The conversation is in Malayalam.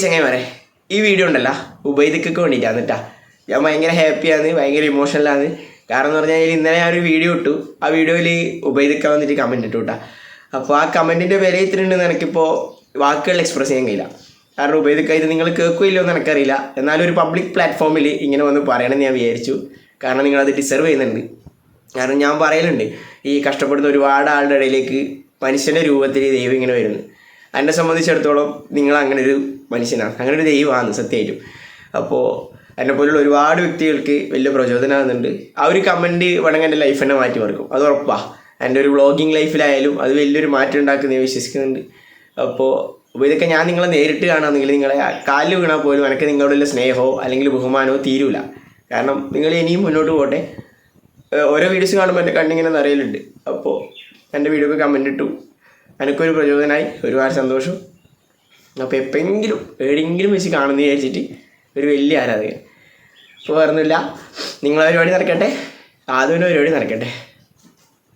ചങ്ങായിമാരെ, ഈ വീഡിയോ ഉണ്ടല്ലോ ഉബൈദിക്കൊക്കെ വേണ്ടിയിട്ടാണ് കേട്ടാ. ഞാൻ ഭയങ്കര ഹാപ്പിയാണ്, ഭയങ്കര ഇമോഷണലാണ്. കാരണം എന്ന് പറഞ്ഞാൽ ഇന്നലെ ഞാൻ ഒരു വീഡിയോ ഇട്ടു. ആ വീഡിയോയിൽ ഉബൈദിക്ക വന്നിട്ട് കമൻറ്റ് ഇട്ടു കേട്ടാ. അപ്പോൾ ആ കമൻറ്റിൻ്റെ വില ഇത്രയുണ്ടെന്ന് എനിക്കിപ്പോൾ വാക്കുകളിൽ എക്സ്പ്രസ് ചെയ്യാൻ കഴിയില്ല. കാരണം ഉബൈദിക്ക ഇത് നിങ്ങൾ കേൾക്കുകയില്ലോ എന്ന് എനിക്കറിയില്ല. എന്നാലും ഒരു പബ്ലിക് പ്ലാറ്റ്ഫോമിൽ ഇങ്ങനെ വന്ന് പറയണമെന്ന് ഞാൻ വിചാരിച്ചു. കാരണം നിങ്ങളത് ഡിസർവ് ചെയ്യുന്നുണ്ട്. കാരണം ഞാൻ പറയലുണ്ട്, ഈ കഷ്ടപ്പെടുന്ന ഒരുപാട് ആളുടെ ഇടയിലേക്ക് മനുഷ്യൻ്റെ രൂപത്തിൽ ദൈവം ഇങ്ങനെ വരുന്നു. എന്നെ സംബന്ധിച്ചിടത്തോളം നിങ്ങൾ അങ്ങനെ ഒരു മനുഷ്യനാണ്, അങ്ങനെ ഒരു ദൈവമാണ് സത്യമായിട്ടും. അപ്പോൾ എന്നെപ്പോലുള്ള ഒരുപാട് വ്യക്തികൾക്ക് വലിയ പ്രചോദനമാകുന്നുണ്ട്. ആ ഒരു കമൻറ്റ് വേണമെങ്കിൽ എൻ്റെ ലൈഫ് തന്നെ മാറ്റിമറിക്കും, അത് ഉറപ്പാണ്. എൻ്റെ ഒരു വ്ളോഗിങ് ലൈഫിലായാലും അത് വലിയൊരു മാറ്റം ഉണ്ടാക്കുന്ന ഞാൻ വിശ്വസിക്കുന്നുണ്ട്. അപ്പോൾ ഇതൊക്കെ ഞാൻ നിങ്ങളെ നേരിട്ട് കാണുകയാണെങ്കിൽ നിങ്ങളെ കാലിൽ വീണാൽ പോലും എനിക്ക് നിങ്ങളോടുള്ള സ്നേഹമോ അല്ലെങ്കിൽ ബഹുമാനമോ തീരൂല. കാരണം നിങ്ങൾ ഇനിയും മുന്നോട്ട് പോട്ടെ. ഓരോ വീഡിയോസ് കാണുമ്പോൾ എൻ്റെ കണ്ണിങ്ങനെ നിറയലുണ്ട്. അപ്പോൾ എൻ്റെ വീഡിയോക്ക് കമൻറ്റ് ഇട്ടു, എനിക്കൊരു പ്രചോദനമായി, ഒരുപാട് സന്തോഷം. അപ്പോൾ എവിടെയെങ്കിലും വെച്ച് കാണുമെന്ന് വിചാരിച്ചിട്ട് ഒരു വലിയ ആരാധകൻ. അപ്പോൾ പറഞ്ഞില്ല, നിങ്ങളെ പരിപാടി നടക്കട്ടെ, ആദ്യം പരിപാടി നടക്കട്ടെ.